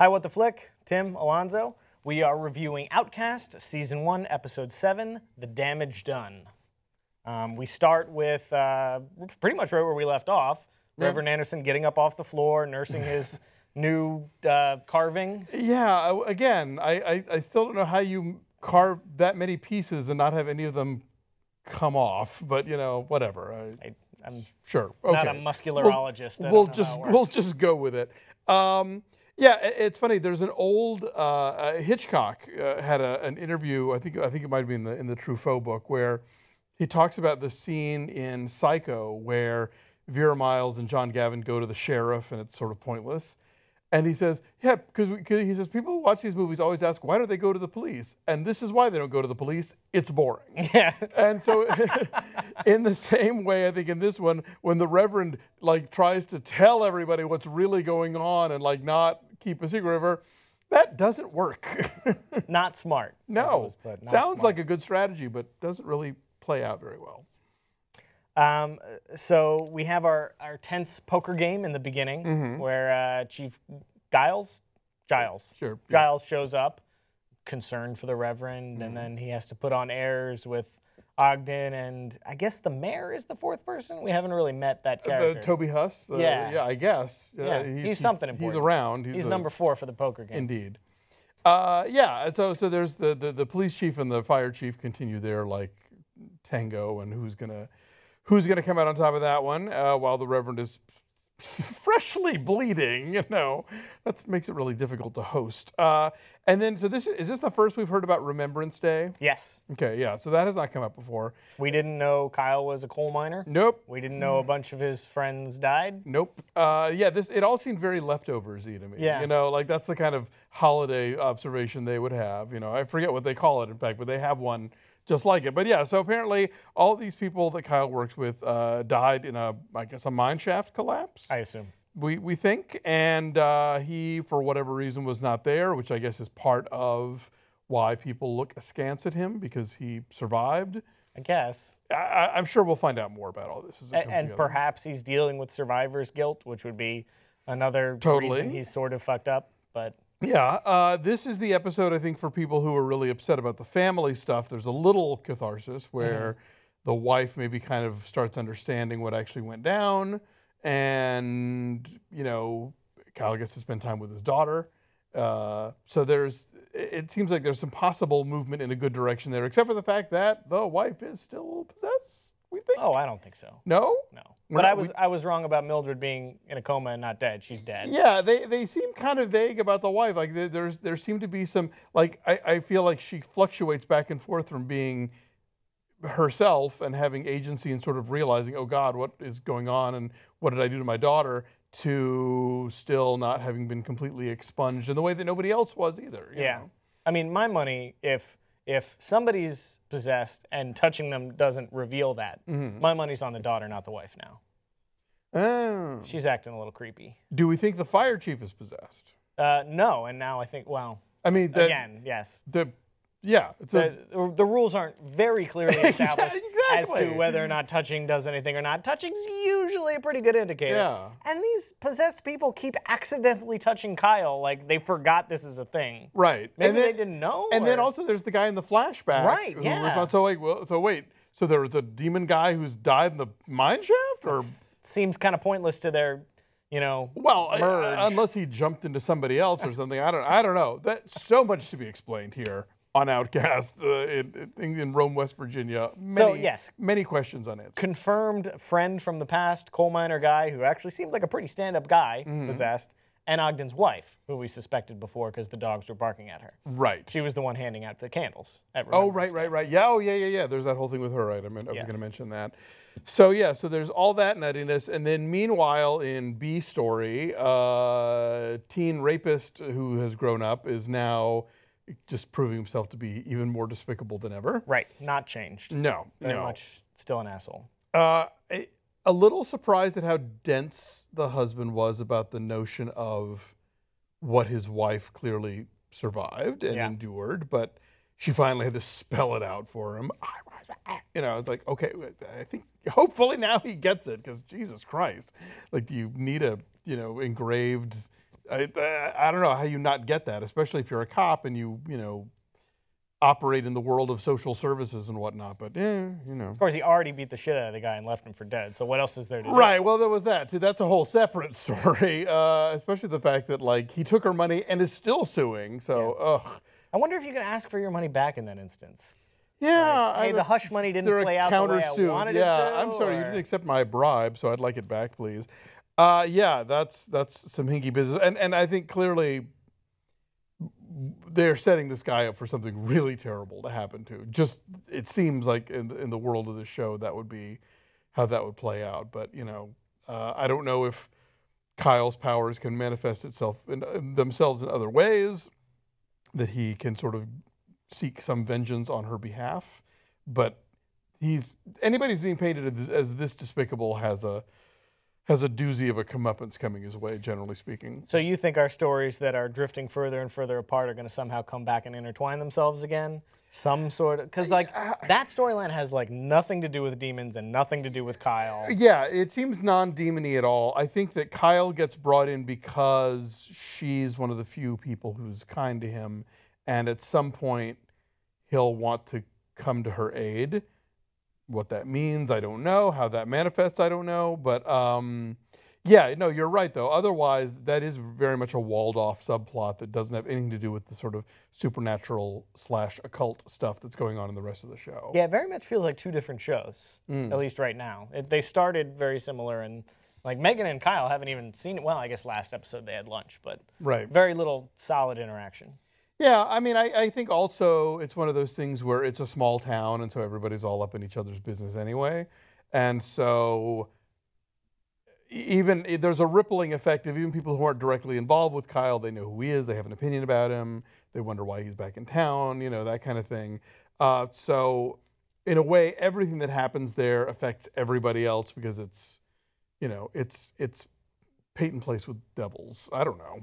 Hi, What the Flick? Tim, Alonso. We are reviewing Outcast, Season 1, Episode 7, The Damage Done. We start with pretty much right where we left off. Yeah. Reverend Anderson getting up off the floor, nursing his new carving. Yeah, again, I still don't know how you carve that many pieces and not have any of them come off, but, you know, whatever. I'm sure. Okay. Not a muscularologist. We'll just go with it. Yeah, it's funny. There's an old Hitchcock had an interview. I think it might be in the Truffaut book where he talks about the scene in Psycho where Vera Miles and John Gavin go to the sheriff and it's sort of pointless. And he says, yeah, because he says people who watch these movies always ask, why don't they go to the police? And this is why they don't go to the police. It's boring. Yeah. And so in the same way, I think in this one, when the Reverend tries to tell everybody what's really going on and not keep a secret of her, that doesn't work. Not smart. No. Sounds like a good strategy, but doesn't really play out very well. So we have our tense poker game in the beginning where Chief Giles shows up, concerned for the Reverend, and then he has to put on airs with Ogden, and I guess the mayor is the fourth person. We haven't really met that character. Toby Huss? Yeah, I guess. Yeah, he's something important. He's around. He's number 4 for the poker game. Indeed. Yeah, so there's the police chief and the fire chief continue their tango, and who's gonna come out on top of that one while the Reverend is freshly bleeding, that makes it really difficult to host. And then, so is this the first we've heard about Remembrance Day? Yes. Okay, yeah, so that has not come up before. We didn't know Kyle was a coal miner. Nope. We didn't know a bunch of his friends died. Nope. Yeah, it all seemed very leftovers-y to me. Yeah. That's the kind of holiday observation they would have. I forget what they call it, in fact, but they have one just like it. But yeah, so apparently all these people that Kyle works with died in a mine shaft collapse. I assume. We think, and he, for whatever reason, was not there, which I guess is part of why people look askance at him, because he survived. I guess. I'm sure we'll find out more about all this as it comes together. Perhaps he's dealing with survivor's guilt, which would be another reason he's sort of fucked up, but... Yeah, this is the episode, I think, for people who are really upset about the family stuff. There's a little catharsis where the wife maybe kind of starts understanding what actually went down, and, Kyle gets to spend time with his daughter. So it seems like there's some possible movement in a good direction there, except for the fact that the wife is still possessed, we think. Oh, I don't think so. No? No. But I was wrong about Mildred being in a coma and not dead. She's dead. Yeah, they seem kind of vague about the wife. There seem to be some, I feel like she fluctuates back and forth from being herself and having agency and sort of realizing, oh God, what is going on and what did I do to my daughter, to still not having been completely expunged in the way that nobody else was either. You know? I mean, my money, if somebody's possessed and touching them doesn't reveal that, my money's on the daughter, not the wife now. Oh. She's acting a little creepy. Do we think the fire chief is possessed? No, and now I think, well, I mean, again, yes. The rules aren't very clearly established exactly. as to whether or not touching does anything or not. Touching's usually a pretty good indicator. Yeah. And these possessed people keep accidentally touching Kyle, like they forgot this is a thing. Right. Maybe they didn't know. And then also there's the guy in the flashback. Right, yeah. So there was a demon guy who's died in the mine shaft? Or seems kind of pointless to their, merge. Unless he jumped into somebody else or something. I don't know. That's so much to be explained here on Outcast in Rome, West Virginia. Many questions unanswered. Confirmed friend from the past, coal miner guy who actually seemed like a pretty stand-up guy, possessed, and Ogden's wife, who we suspected before because the dogs were barking at her. Right. She was the one handing out the candles at Remembrance Day. Right. Yeah. There's that whole thing with her, right? I was going to mention that. So there's all that nuttiness, and then meanwhile in B story, teen rapist who has grown up is now just proving himself to be even more despicable than ever. Right, not changed. No, Very much still an asshole. A little surprised at how dense the husband was about the notion of what his wife clearly survived and endured, but she finally had to spell it out for him. It's like, okay, I think hopefully now he gets it, because Jesus Christ, you need a engraved I don't know how you not get that, especially if you're a cop and you operate in the world of social services and whatnot. But Of course, he already beat the shit out of the guy and left him for dead. So what else is there to do? Right. Well, there was that too. That's a whole separate story. Especially the fact that like he took her money and is still suing. So, ugh. I wonder if you can ask for your money back in that instance. Yeah. Like, hey, the hush money didn't play out the way I wanted it to. I'm sorry, you didn't accept my bribe, so I'd like it back, please. Yeah, that's some hinky business, and I think clearly they're setting this guy up for something really terrible to happen to. Just it seems like in the world of the show that would be how that would play out. But I don't know if Kyle's powers can manifest itself in themselves in other ways, that he can sort of seek some vengeance on her behalf. But anybody who's being painted as this despicable has a doozy of a comeuppance coming his way, generally speaking. So you think our stories that are drifting further and further apart are going to somehow come back and intertwine themselves again? Some sort of, because like that storyline has like nothing to do with demons and nothing to do with Kyle. Yeah, it seems non-demony at all. I think that Kyle gets brought in because she's one of the few people who's kind to him, and at some point he'll want to come to her aid. What that means, I don't know. How that manifests, I don't know. But yeah, no, you're right, though. Otherwise, that is very much a walled-off subplot that doesn't have anything to do with the sort of supernatural / occult stuff that's going on in the rest of the show. Yeah, it very much feels like two different shows, at least right now. They started very similar, and like Megan and Kyle haven't even seen it. Well, I guess last episode they had lunch, but very little solid interaction. Yeah, I mean, I think also it's one of those things where it's a small town, and so everybody's all up in each other's business anyway. And so even there's a rippling effect of even people who aren't directly involved with Kyle. They know who he is. They have an opinion about him. They wonder why he's back in town, that kind of thing. So in a way, everything that happens there affects everybody else because it's Peyton plays with devils. I don't know.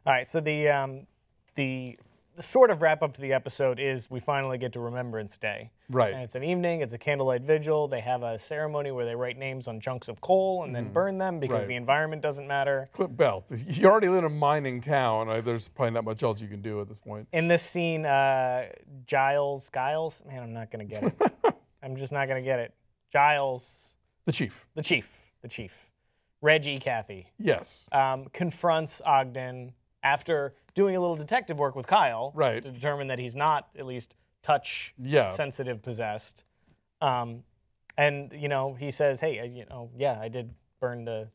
All right, so the sort of wrap up to the episode is we finally get to Remembrance Day. Right. And it's an evening, it's a candlelight vigil. They have a ceremony where they write names on chunks of coal and then burn them because the environment doesn't matter. Well, you already live in a mining town. There's probably not much else you can do at this point. In this scene, Giles, man, I'm not going to get it. I'm just not going to get it. Giles. The chief. Reggie Cathy. Yes. Confronts Ogden after doing a little detective work with Kyle to determine that he's not at least touch-sensitive possessed. And, he says, hey, I did burn the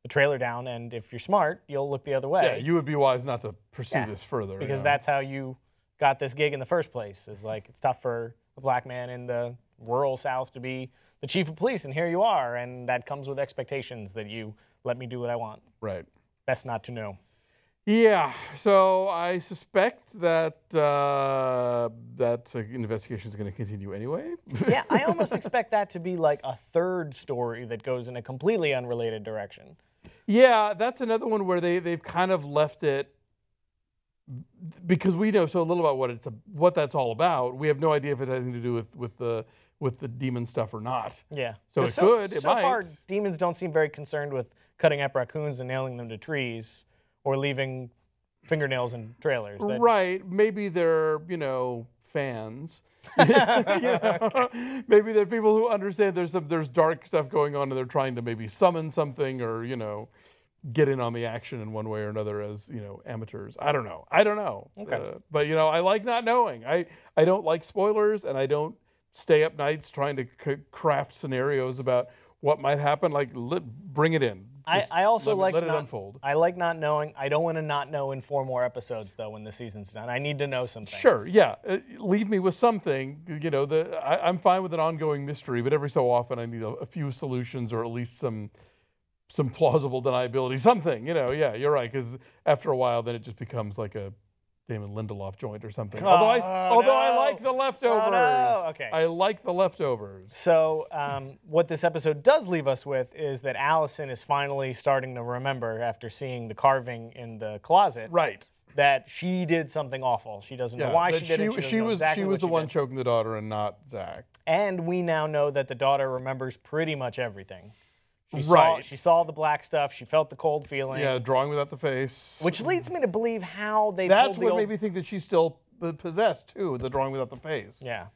trailer down, and if you're smart, you'll look the other way. Yeah, you would be wise not to pursue this further. Because that's how you got this gig in the first place. It's like, it's tough for a black man in the rural South to be the chief of police, and here you are, and that comes with expectations that you let me do what I want. Right. Best not to know. Yeah, so I suspect that that investigation is going to continue anyway. Yeah, I almost expect that to be like a third story that goes in a completely unrelated direction. Yeah, that's another one where they've kind of left it, because we know so little about what that's all about. We have no idea if it has anything to do with the demon stuff or not. Yeah. So it could. It might. So far, demons don't seem very concerned with cutting up raccoons and nailing them to trees, or leaving fingernails in trailers. Right. Maybe they're, fans. Okay. Maybe they're people who understand there's dark stuff going on and they're trying to maybe summon something or, get in on the action in one way or another as, amateurs. I don't know. Okay. But, I like not knowing. I don't like spoilers, and I don't stay up nights trying to craft scenarios about what might happen. Like, bring it in. I also let it unfold. I like not knowing. I don't want to not know in 4 more episodes, though, when the season's done. I need to know some things. Sure, yeah. Leave me with something. I'm fine with an ongoing mystery, but every so often I need a few solutions, or at least some plausible deniability. Something, yeah, you're right. Because after a while, then it just becomes like a Damon Lindelof joint or something. Although I like The Leftovers. Oh, no. Okay. I like The Leftovers. So what this episode does leave us with is that Allison is finally starting to remember, after seeing the carving in the closet, that she did something awful. She doesn't know why she did it. She was the one choking the daughter and not Zach. And we now know that the daughter remembers pretty much everything. She saw the black stuff. She felt the cold feeling. Yeah, drawing without the face. Which leads me to believe how they That's what made me think that she's still possessed, too, the drawing without the face. Yeah.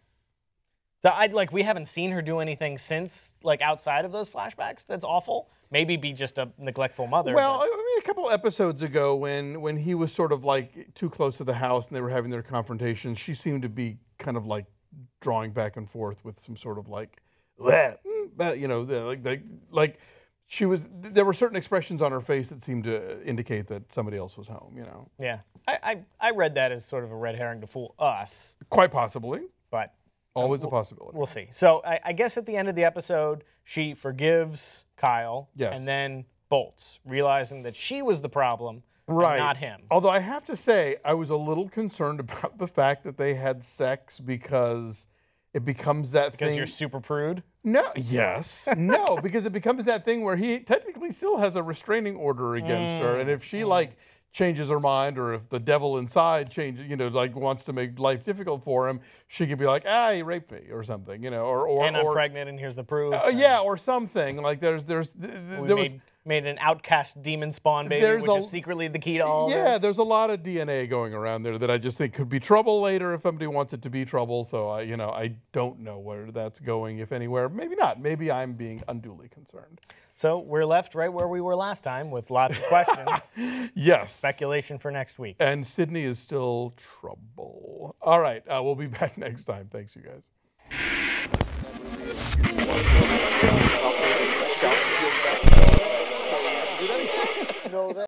So we haven't seen her do anything since, like, outside of those flashbacks. That's awful. Maybe be just a neglectful mother. Well, I mean, a couple episodes ago when he was sort of like too close to the house and they were having their confrontation, she seemed to be kind of like drawing back and forth with some sort of like, you know, like she was. There were certain expressions on her face that seemed to indicate that somebody else was home. You know. Yeah, I read that as sort of a red herring to fool us. Quite possibly, but. Always a possibility. We'll see. So I guess at the end of the episode, she forgives Kyle and then bolts, realizing that she was the problem and not him. Although I have to say, I was a little concerned about the fact that they had sex because it becomes that thing. Because you're super prude? No. Yes. No, because it becomes that thing where he technically still has a restraining order against her. And if she, changes her mind, or if the devil inside changes, wants to make life difficult for him, she could be like, he raped me or something, or and I'm pregnant and here's the proof. Or something like made an outcast demon spawn baby, which is secretly the key to all this. Yeah, there's a lot of DNA going around there that I just think could be trouble later if somebody wants it to be trouble. So I don't know where that's going, if anywhere. Maybe not. Maybe I'm being unduly concerned. So we're left right where we were last time with lots of questions. Yes. Speculation for next week. And Sydney is still trouble. All right. We'll be back next time. Thanks, you guys.